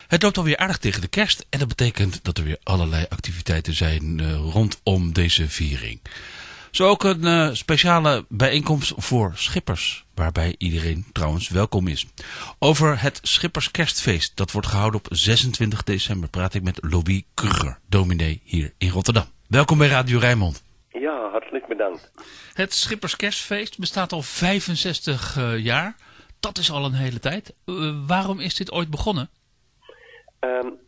Het loopt alweer aardig tegen de kerst en dat betekent dat er weer allerlei activiteiten zijn rondom deze viering. Zo ook een speciale bijeenkomst voor schippers, waarbij iedereen trouwens welkom is. Over het Schipperskerstfeest, dat wordt gehouden op 26 december, praat ik met Lobby Kruger, dominee hier in Rotterdam. Welkom bij Radio Rijnmond. Ja, hartelijk bedankt. Het Schipperskerstfeest bestaat al 65 jaar. Dat is al een hele tijd. Waarom is dit ooit begonnen?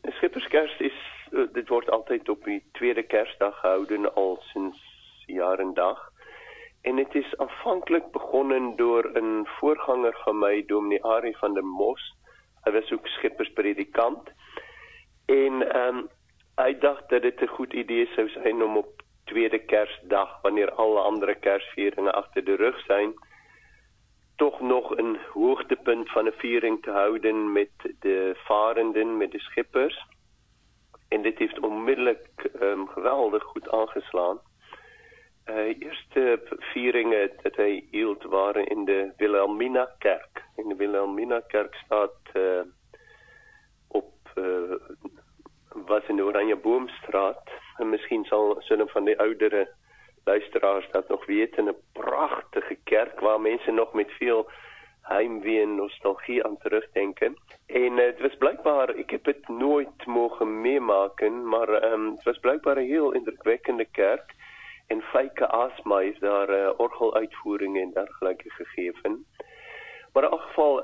Schipperskerst dit wordt altijd op die tweede kerstdag gehouden, al sinds jaar en dag. En het is aanvankelijk begonnen door een voorganger van mij, dominee Arie van der Mos. Hij was ook schipperspredikant. En hij dacht dat het een goed idee zou zijn om op tweede kerstdag, wanneer alle andere kerstvieringen achter de rug zijn, toch nog een hoogtepunt van een viering te houden met de varenden, met de schippers. En dit heeft onmiddellijk geweldig goed aangeslaan. Eerste vieringen dat hij hield waren in de Wilhelmina-kerk. In de Wilhelmina-kerk staat was in de Oranjeboomstraat. En misschien zullen van de oudere luisteraars dat nog weten. Een prachtige kerk waar mensen nog met veel heimwee en nostalgie aan terugdenken. En het was blijkbaar, ik heb het nooit mogen meemaken, maar het was blijkbaar een heel indrukwekkende kerk. En Feike Asma heeft daar orgeluitvoeringen en dergelijke gegeven. Maar in elk geval,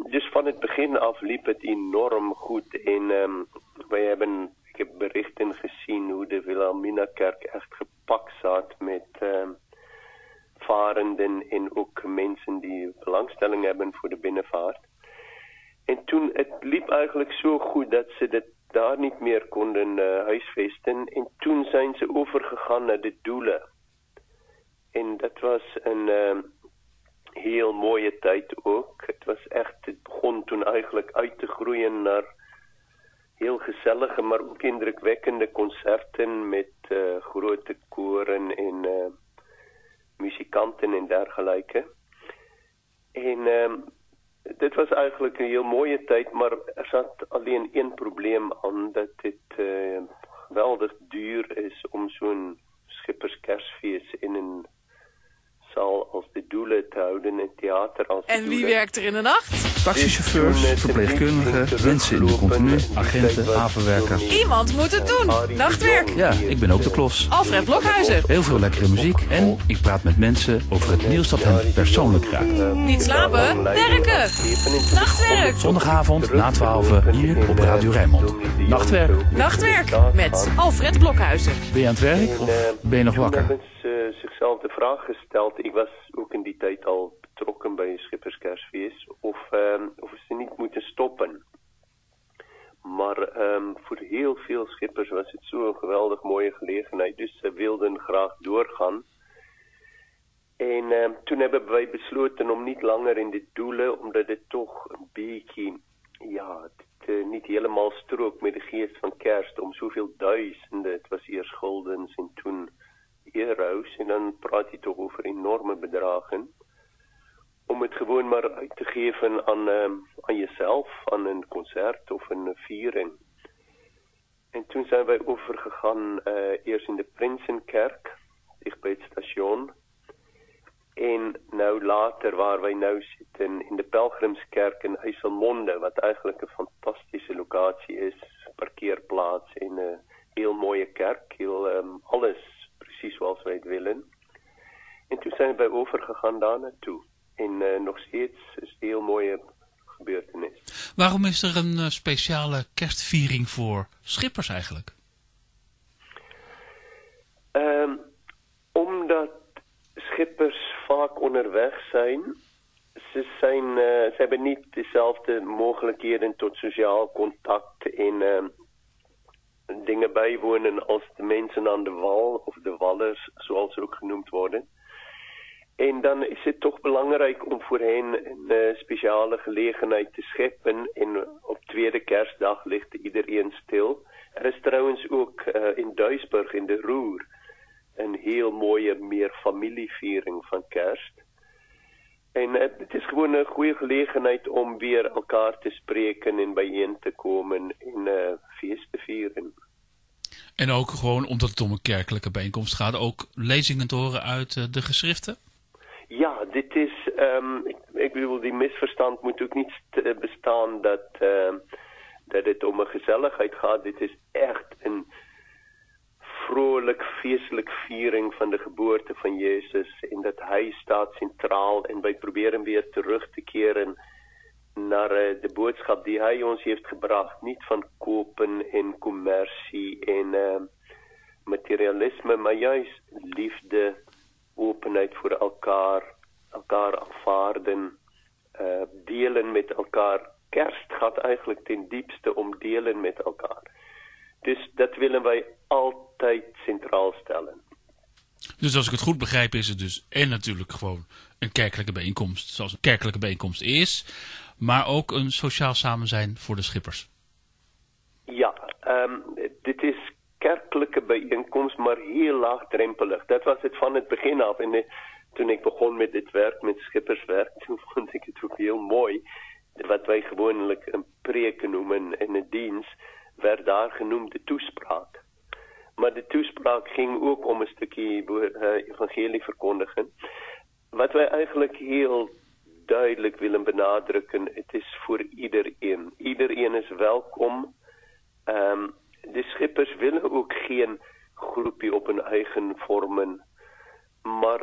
dus van het begin af liep het enorm goed. En ik heb berichten gezien hoe de Wilhelmina-kerk echt gepakt zat met varenden en ook mensen die belangstelling hebben voor de binnenvaart. En toen, het liep eigenlijk zo goed dat ze dit daar niet meer konden huisvesten. En toen zijn ze overgegaan naar de doelen. En dat was een heel mooie tijd ook. Het begon toen eigenlijk uit te groeien naar heel gezellige, maar ook indrukwekkende concerten met grote koren en muzikanten en dergelijke. En dit was eigenlijk een heel mooie tijd, maar er zat alleen één probleem aan, dat het geweldig duur is om zo'n schipperskerstfeest in een zaal als de Doelen te houden, een theater als de En wie werkt er in de nacht? Taxichauffeurs, verpleegkundigen, mensen in de continu, agenten, havenwerkers. Iemand moet het doen. Nachtwerk. Ja, ik ben ook de klos. Alfred Blokhuizen. Heel veel lekkere muziek en ik praat met mensen over het nieuws dat hen persoonlijk raakt. Niet slapen, werken. Nachtwerk. Zondagavond na 12 hier op Radio Rijnmond. Nachtwerk. Nachtwerk met Alfred Blokhuizen. Ben je aan het werk of ben je nog wakker? Toen hebben ze zichzelf de vraag gesteld. Ik was ook in die tijd al betrokken bij een schipperskerstfeest. Of ze niet moeten stoppen. Maar voor heel veel schippers was het zo'n geweldig mooie gelegenheid. Dus ze wilden graag doorgaan. En toen hebben wij besloten om niet langer in de Doelen, omdat het toch een beetje, niet helemaal strook met de geest van kerst. Om zoveel duizenden, het was eerst guldens en toen euro's. En dan praat je toch over enorme bedragen. Om het gewoon maar uit te geven aan jezelf, aan een concert of een viering. En toen zijn wij overgegaan eerst in de Prinsenkerk, dicht bij het station. En nou later, waar wij nou zitten, in de Pelgrimskerk in IJsselmonde, wat eigenlijk een fantastische locatie is. Parkeerplaats en een heel mooie kerk, alles precies zoals wij het willen. En toen zijn wij overgegaan daar naartoe. En nog steeds is het een heel mooie gebeurtenis. Waarom is er een speciale kerstviering voor schippers eigenlijk? Omdat schippers vaak onderweg zijn. Ze hebben niet dezelfde mogelijkheden tot sociaal contact en dingen bijwonen als de mensen aan de wal, of de wallers, zoals ze ook genoemd worden. En dan is het toch belangrijk om voor hen een speciale gelegenheid te scheppen. En op tweede kerstdag ligt iedereen stil. Er is trouwens ook in Duisburg in de Roer een heel mooie meer familieviering van kerst. En het is gewoon een goeie gelegenheid om weer elkaar te spreken en bijeen te komen en feest te vieren. En ook gewoon, omdat het om een kerkelijke bijeenkomst gaat, ook lezingen te horen uit de geschriften? Ja, dit is, ik bedoel, die misverstand moet ook niet bestaan dat het om een gezelligheid gaat. Dit is echt een vrolijk, feestelijk viering van de geboorte van Jezus. En dat Hij staat centraal en wij proberen weer terug te keren naar de boodschap die Hij ons heeft gebracht. Niet van kopen en commercie en materialisme, maar juist liefde, openheid voor elkaar aanvaarden, delen met elkaar. Kerst gaat eigenlijk ten diepste om delen met elkaar. Dus dat willen wij altijd centraal stellen. Dus als ik het goed begrijp is het dus en natuurlijk gewoon een kerkelijke bijeenkomst zoals een kerkelijke bijeenkomst is, maar ook een sociaal samenzijn voor de schippers. Ja, dit is kerkelijke bijeenkomst, maar heel laagdrempelig. Dat was het van het begin af. En toen ik begon met dit werk, met schipperswerk, toen vond ik het ook heel mooi. Wat wij gewoonlijk een preek noemen en een dienst, werd daar genoemd de toespraak. Maar de toespraak ging ook om een stukje evangelie verkondigen. Wat wij eigenlijk heel duidelijk willen benadrukken, het is voor iedereen. Iedereen is welkom. De schippers willen ook geen groepje op hun eigen vormen. Maar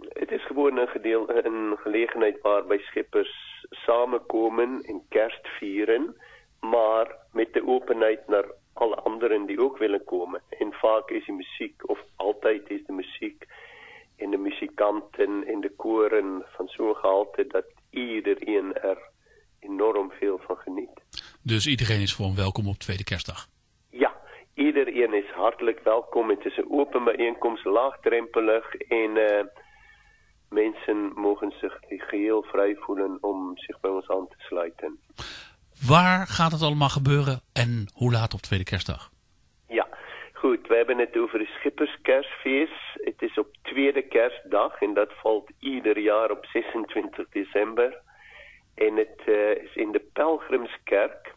het is gewoon een gelegenheid waarbij schippers samenkomen en kerst vieren, maar met de openheid naar alle anderen die ook willen komen. En vaak is de muziek, of altijd is de muziek en de muzikanten en de koren van zo'n gehalte dat iedereen er enorm veel van geniet. Dus iedereen is gewoon welkom op tweede kerstdag? Ja, iedereen is hartelijk welkom. Het is een open bijeenkomst, laagdrempelig en mensen mogen zich geheel vrij voelen om zich bij ons aan te sluiten. Waar gaat het allemaal gebeuren en hoe laat op tweede kerstdag? Ja, goed. We hebben het over de Schipperskerstfeest. Het is op tweede kerstdag en dat valt ieder jaar op 26 december. En het is in de Pelgrimskerk.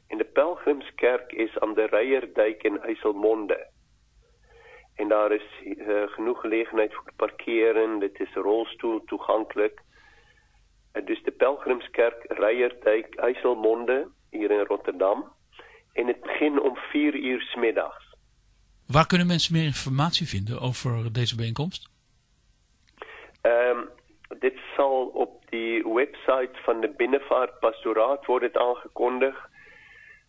En de Pelgrimskerk is aan de Rijerdijk in IJsselmonde. En daar is genoeg gelegenheid voor parkeren. Het is rolstoel toegankelijk. Dus de Pelgrimskerk, Rijerdijk, IJsselmonde, hier in Rotterdam. En het begint om 4 uur 's middags. Waar kunnen mensen meer informatie vinden over deze bijeenkomst? Dit zal op die website van de Binnenvaartpastoraat wordt aangekondigd.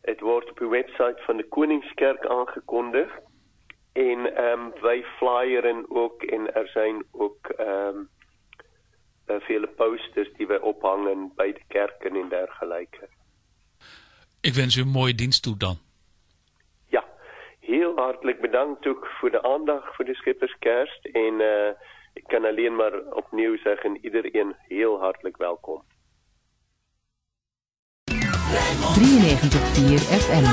Het wordt op de website van de Koningskerk aangekondigd. En wij flyeren ook en er zijn ook vele posters die wij ophangen bij de kerken en dergelijke. Ik wens u een mooie dienst toe dan. Ja, heel hartelijk bedankt ook voor de aandacht voor de Schipperskerst. En ik kan alleen maar opnieuw zeggen, iedereen heel hartelijk welkom. 93.4 FM